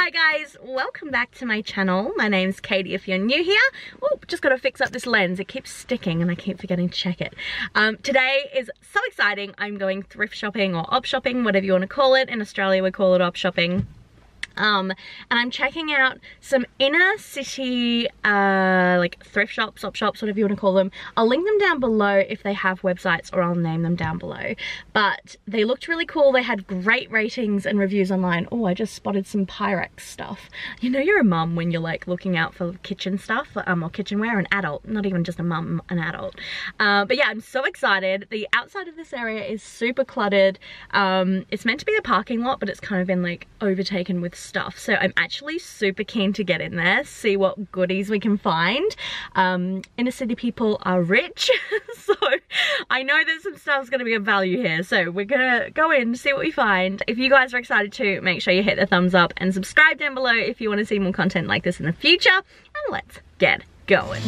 Hi guys, welcome back to my channel. My name's Katie if you're new here. Oh, just gotta fix up this lens. It keeps sticking and I keep forgetting to check it. Today is so exciting. I'm going thrift shopping or op shopping, whatever you want to call it. In Australia we call it op shopping. And I'm checking out some inner city like thrift shops, op shops, whatever you want to call them. I'll link them down below if they have websites, or I'll name them down below. But they looked really cool. They had great ratings and reviews online. Oh, I just spotted some Pyrex stuff. You know you're a mum when you're like looking out for kitchen stuff, or kitchenware, an adult, not even just a mum, an adult. But yeah, I'm so excited. The outside of this area is super cluttered. It's meant to be a parking lot, but it's kind of been like overtaken with stuff, so I'm actually super keen to get in there, see what goodies we can find. Inner city people are rich, so I know that some stuff's gonna be of value here, so we're gonna go in, see what we find. If you guys are excited too, make sure you hit the thumbs up and subscribe down below if you want to see more content like this in the future, and let's get going.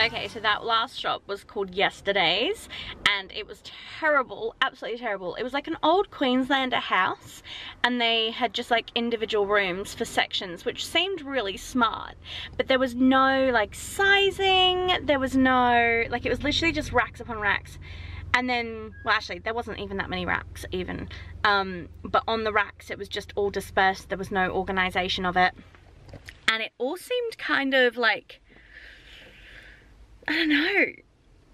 Okay, so that last shop was called Yesterday's, and it was terrible, absolutely terrible. It was like an old Queenslander house, and they had just like individual rooms for sections, which seemed really smart, but there was no like sizing, there was no, like, it was literally just racks upon racks. And then, well, actually there wasn't even that many racks even, but on the racks it was just all dispersed. There was no organization of it, and it all seemed kind of like, I don't know,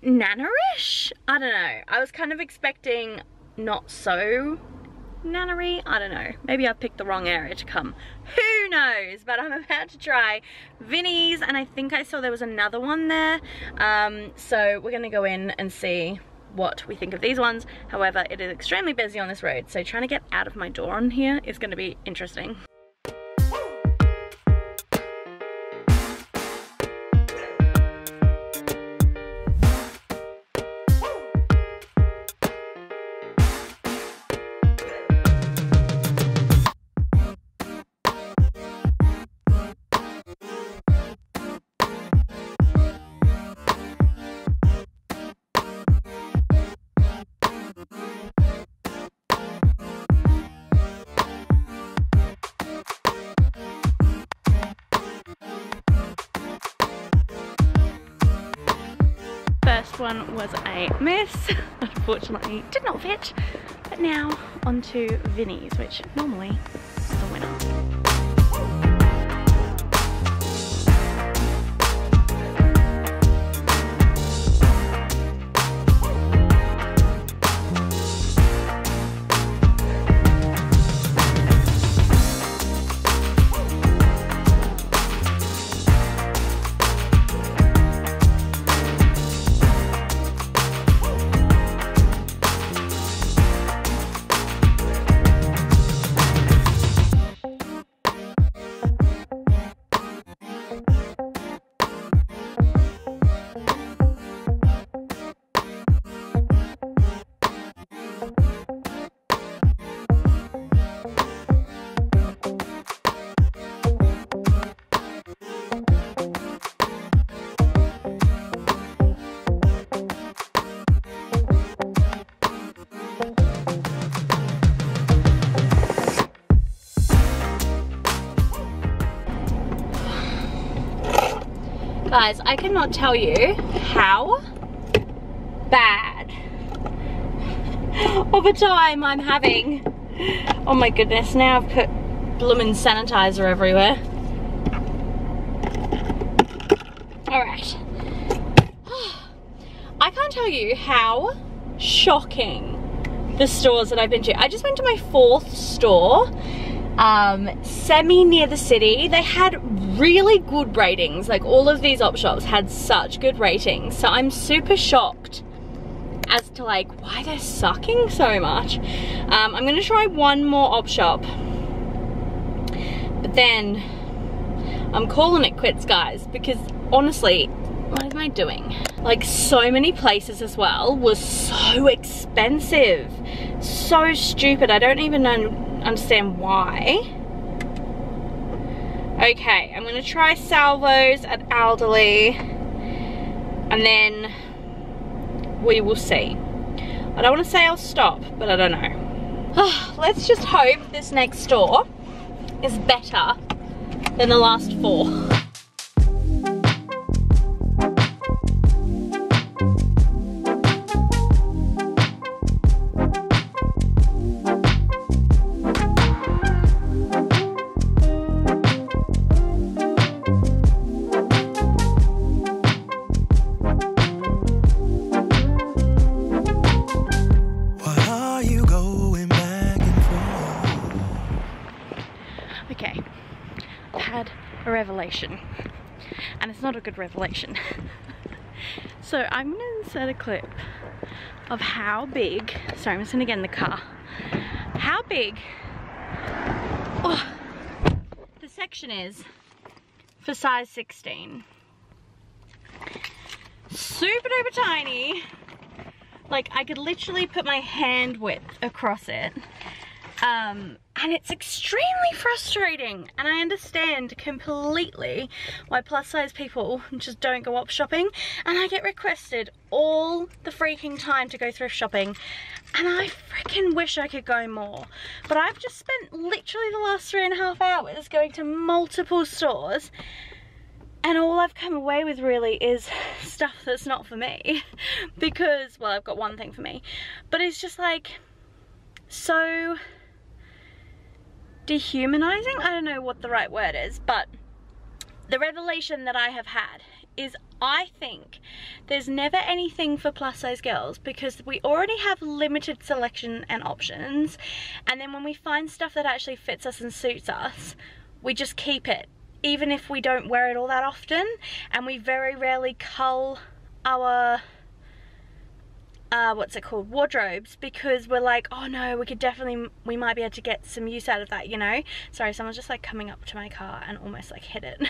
nannerish? I don't know. I was kind of expecting not so nannery. I don't know. Maybe I picked the wrong area to come. Who knows? But I'm about to try Vinnies, and I think I saw there was another one there. So we're gonna go in and see what we think of these ones. However, it is extremely busy on this road, so trying to get out of my door on here is gonna be interesting. First one was a miss, unfortunately did not fit, but now onto Vinnies, which normally is the winner. Guys, I cannot tell you how bad of a time I'm having. Oh my goodness, now I've put bloomin' sanitizer everywhere. Alright. I can't tell you how shocking the stores that I've been to. I just went to my 4th store semi near the city. They had really good ratings. Like, all of these op shops had such good ratings, so I'm super shocked as to like why they're sucking so much. I'm gonna try one more op shop, but then I'm calling it quits, guys, because honestly, what am I doing? Like, so many places as well was so expensive, so stupid. I don't even understand why. Okay, I'm gonna try Salvo's at Alderly, and then we will see. I don't want to say I'll stop, but I don't know. Let's just hope this next store is better than the last 4. Okay, I've had a revelation, and it's not a good revelation. So I'm gonna insert a clip of how big, sorry, I'm just gonna get in the car, how big the section is for size 16. Super duper tiny. Like, I could literally put my hand width across it. And it's extremely frustrating, and I understand completely why plus size people just don't go op shopping, and I get requested all the freaking time to go thrift shopping, and I freaking wish I could go more. But I've just spent literally the last 3.5 hours going to multiple stores, and all I've come away with really is stuff that's not for me. Because, well, I've got one thing for me, but it's just like so dehumanizing. I don't know what the right word is, but the revelation that I have had is I think there's never anything for plus size girls, because we already have limited selection and options, and then when we find stuff that actually fits us and suits us, we just keep it, even if we don't wear it all that often, and we very rarely cull our what's it called, wardrobes, because we're like, oh no, we might be able to get some use out of that, you know. Sorry, someone's just like coming up to my car and almost like hit it.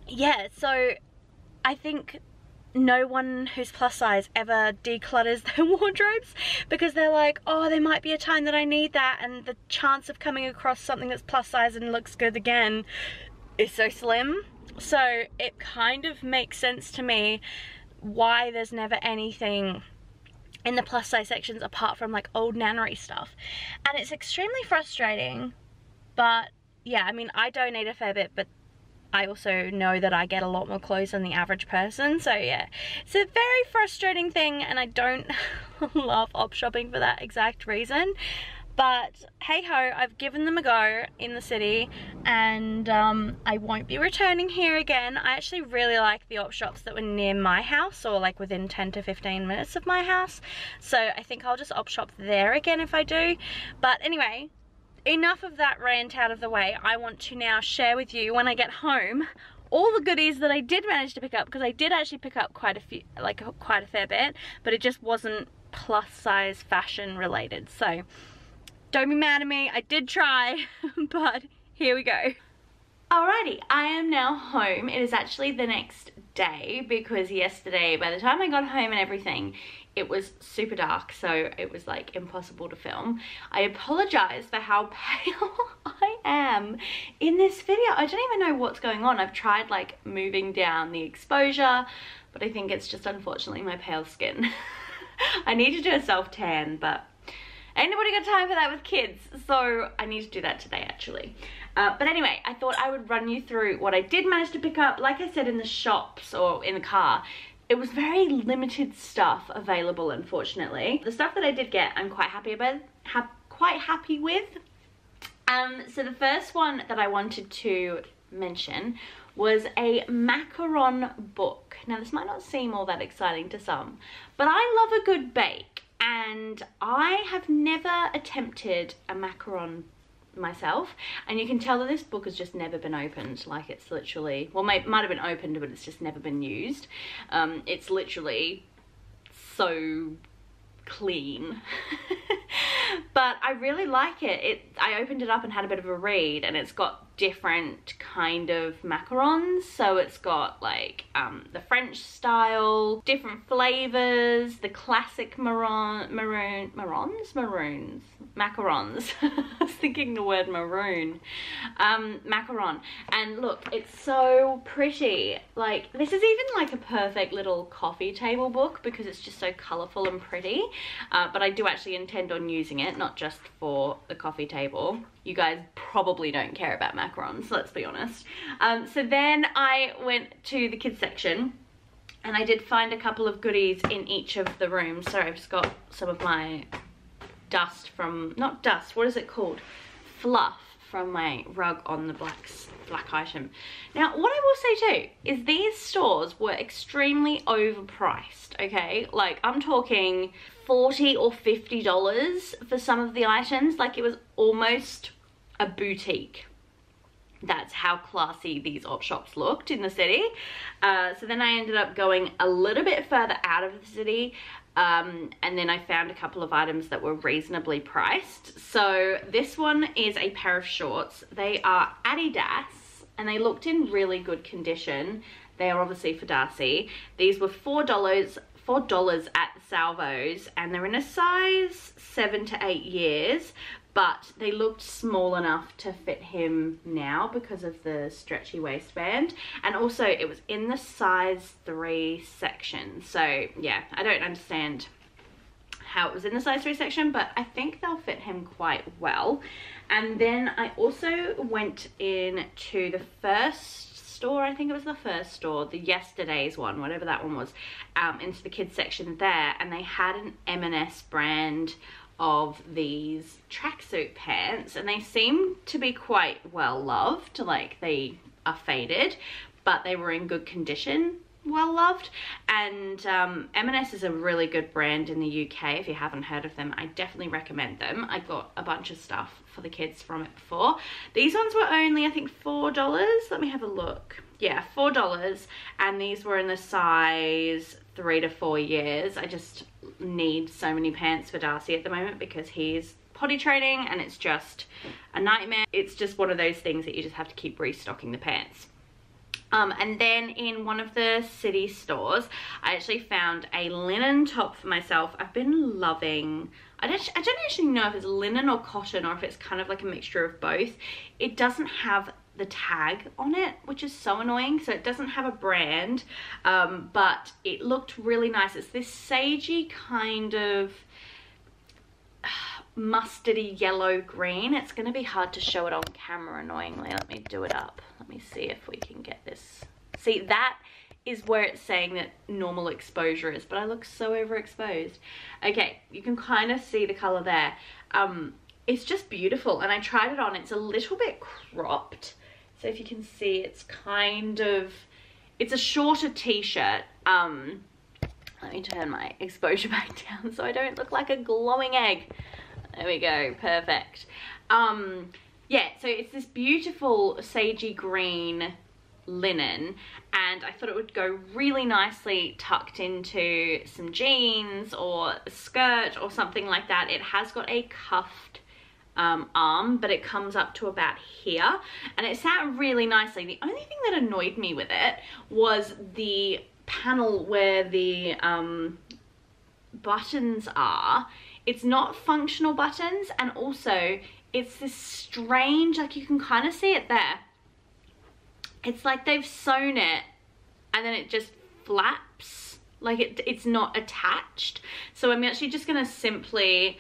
Yeah, so I think no one who's plus size ever declutters their wardrobes, because they're like, oh, there might be a time that I need that, and the chance of coming across something that's plus size and looks good again is so slim. So it kind of makes sense to me why there's never anything in the plus size sections apart from like old nannery stuff, and it's extremely frustrating. But yeah, I mean, I donate a fair bit, but I also know that I get a lot more clothes than the average person, so yeah, it's a very frustrating thing, and I don't love op shopping for that exact reason. But hey ho, I've given them a go in the city, and I won't be returning here again. I actually really like the op shops that were near my house, or like within 10 to 15 minutes of my house, so I think I'll just op shop there again if I do. But anyway, enough of that rant out of the way. I want to now share with you, when I get home, all the goodies that I did manage to pick up, because I did actually pick up quite a fair bit, but it just wasn't plus size fashion related. So don't be mad at me, I did try, but here we go. Alrighty, I am now home. It is actually the next day, because yesterday, by the time I got home and everything, it was super dark, so it was like impossible to film. I apologize for how pale I am in this video. I don't even know what's going on. I've tried like moving down the exposure, but I think it's just unfortunately my pale skin. I need to do a self tan, but ain't nobody got time for that with kids, so I need to do that today actually. But anyway, I thought I would run you through what I did manage to pick up. Like I said, in the shops or in the car, it was very limited stuff available, unfortunately. The stuff that I did get, I'm quite happy with. So the first one that I wanted to mention was a macaron book. Now this might not seem all that exciting to some, but I love a good bake. And I have never attempted a macaron myself, and you can tell that this book has just never been opened. Like, it's literally, well, might have been opened, but it's just never been used. It's literally so clean. But I really like it. I opened it up and had a bit of a read, and it's got different kind of macarons. So it's got like the French style, different flavors, the classic macarons. I was thinking the word maroon. Macaron. And look, it's so pretty. Like, this is even like a perfect little coffee table book because it's just so colorful and pretty. But I do actually intend on using it, not just for the coffee table. You guys probably don't care about macarons, let's be honest. So then I went to the kids section, and I did find a couple of goodies in each of the rooms. Sorry, I've just got some of my dust from, not dust, what is it called? Fluff from my rug on the black item. Now, what I will say too is these stores were extremely overpriced, okay? Like, I'm talking $40 or $50 for some of the items. Like, it was almost a boutique. That's how classy these op shops looked in the city. So then I ended up going a little bit further out of the city, and then I found a couple of items that were reasonably priced. So this one is a pair of shorts. They are Adidas, and they looked in really good condition. They are obviously for Darcy. These were $4 at the Salvos, and they're in a size 7 to 8 years, but they looked small enough to fit him now because of the stretchy waistband. And also it was in the size 3 section. So yeah, I don't understand how it was in the size 3 section, but I think they'll fit him quite well. And then I also went in to the first store, I think it was the first store, the yesterday's one, whatever that one was, into the kids section there, and they had an M&S brand of these tracksuit pants, and they seem to be quite well loved. Like, they are faded, but they were in good condition, well loved. And M&S is a really good brand in the UK. If you haven't heard of them, I definitely recommend them. I got a bunch of stuff for the kids from it before. These ones were only, I think, $4. Let me have a look. Yeah, $4, and these were in the size 3 to 4 years. I just need so many pants for Darcy at the moment because he's potty training and it's just a nightmare. It's just one of those things that you just have to keep restocking the pants. And then in one of the city stores, I actually found a linen top for myself. I've been loving, I don't actually know if it's linen or cotton or if it's kind of like a mixture of both. It doesn't have the tag on it, which is so annoying. So it doesn't have a brand, but it looked really nice. It's this sagey kind of mustardy yellow green. It's going to be hard to show it on camera, annoyingly. Let me do it up. Let me see if we can get this. See, that is where it's saying that normal exposure is, but I look so overexposed. Okay, you can kind of see the color there. It's just beautiful, and I tried it on. It's a little bit cropped, so if you can see, it's kind of, it's a shorter t-shirt. Let me turn my exposure back down so I don't look like a glowing egg. There we go, perfect. Yeah, so it's this beautiful sagey green linen, and I thought it would go really nicely tucked into some jeans or a skirt or something like that. It has got a cuffed arm, but it comes up to about here, and it sat really nicely. The only thing that annoyed me with it was the panel where the buttons are. It's not functional buttons, and also it's this strange, like, you can kind of see it there. It's like they've sewn it and then it just flaps, like it's not attached. So I'm actually just gonna simply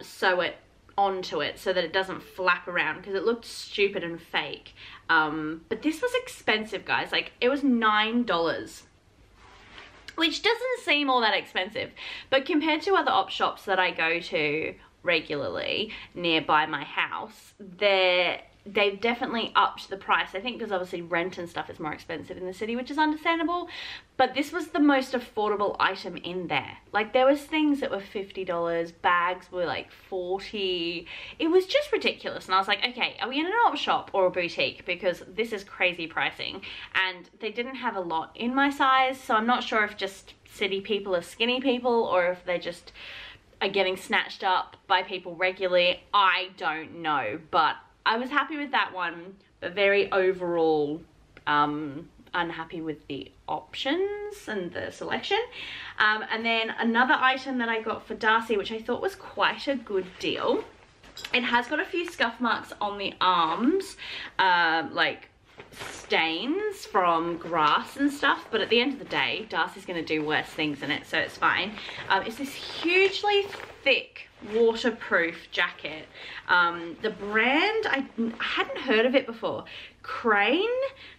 sew it onto it so that it doesn't flap around, because it looked stupid and fake. But this was expensive, guys. Like, it was $9, which doesn't seem all that expensive, but compared to other op shops that I go to regularly nearby my house, they're they've definitely upped the price. I think because obviously rent and stuff is more expensive in the city, which is understandable. But this was the most affordable item in there. Like, there was things that were $50, bags were like $40. It was just ridiculous. And I was like, okay, are we in an op shop or a boutique? Because this is crazy pricing. And they didn't have a lot in my size, so I'm not sure if just city people are skinny people or if they just are getting snatched up by people regularly. I don't know, but I was happy with that one, but very overall unhappy with the options and the selection. And then another item that I got for Darcy, which I thought was quite a good deal. It has got a few scuff marks on the arms, like stains from grass and stuff, but at the end of the day, Darcy's going to do worse things in it, so it's fine. It's this hugely thick waterproof jacket. The brand, I hadn't heard of it before. Crane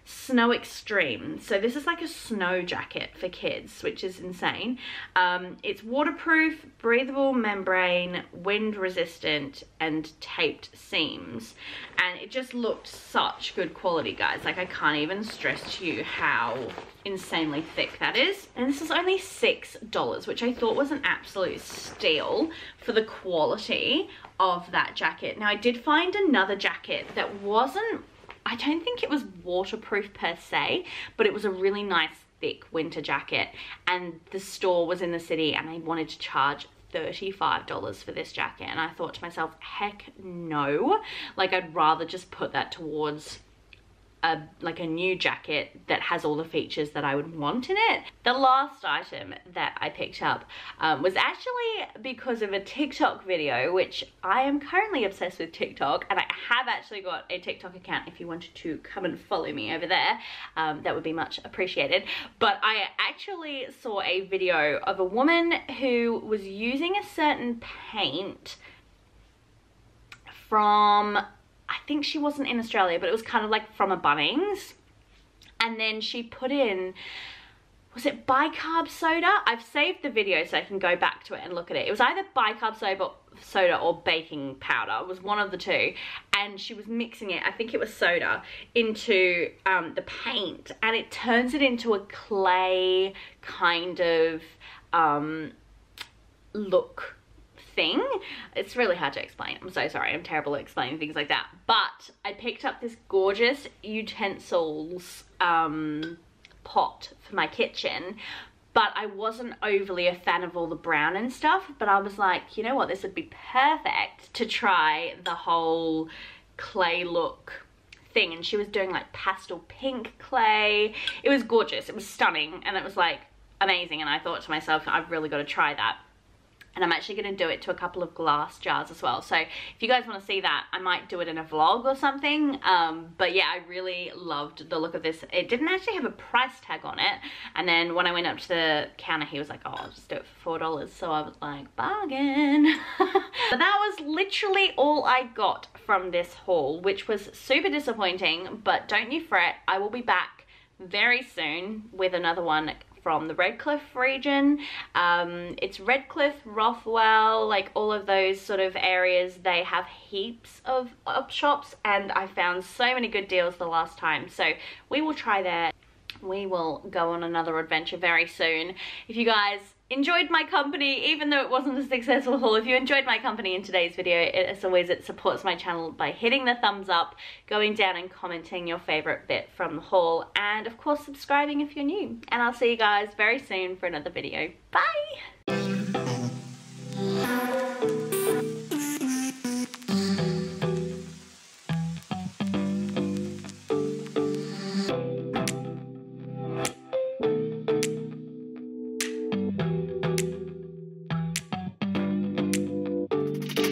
Snow Extreme. So this is like a snow jacket for kids, which is insane. It's waterproof, breathable membrane, wind resistant, and taped seams. And it just looked such good quality, guys. Like, I can't even stress to you how insanely thick that is. And this is only $6, which I thought was an absolute steal for the quality of that jacket. Now, I did find another jacket that wasn't, I don't think it was waterproof per se, but it was a really nice thick winter jacket, and the store was in the city and they wanted to charge $35 for this jacket, and I thought to myself, heck no. Like, I'd rather just put that towards like a new jacket that has all the features that I would want in it. The last item that I picked up was actually because of a TikTok video, which I am currently obsessed with TikTok, and I have actually got a TikTok account if you wanted to come and follow me over there. That would be much appreciated. But I actually saw a video of a woman who was using a certain paint from, I think she wasn't in Australia, but it was kind of like from a Bunnings. And then she put in, was it bicarb soda? I've saved the video so I can go back to it and look at it. It was either bicarb soda or baking powder. It was one of the two. And she was mixing it, I think it was soda, into the paint. And it turns it into a clay kind of look thing. It's really hard to explain. I'm so sorry. I'm terrible at explaining things like that. But I picked up this gorgeous utensils pot for my kitchen, but I wasn't overly a fan of all the brown and stuff. But I was like, you know what? This would be perfect to try the whole clay look thing. And she was doing like pastel pink clay. It was gorgeous. It was stunning. And it was like amazing. And I thought to myself, I've really got to try that. And I'm actually going to do it to a couple of glass jars as well. So if you guys want to see that, I might do it in a vlog or something. But yeah, I really loved the look of this. It didn't actually have a price tag on it. And then when I went up to the counter, he was like, oh, I'll just do it for $4. So I was like, bargain. But that was literally all I got from this haul, which was super disappointing. But don't you fret, I will be back very soon with another one from the Redcliffe region. It's Redcliffe, Rothwell, like all of those sort of areas. They have heaps of op shops, and I found so many good deals the last time. So we will try there. We will go on another adventure very soon. If you guys enjoyed my company, even though it wasn't a successful haul, if you enjoyed my company in today's video, as always, it supports my channel by hitting the thumbs up, going down and commenting your favorite bit from the haul, and of course subscribing if you're new. And I'll see you guys very soon for another video. Bye!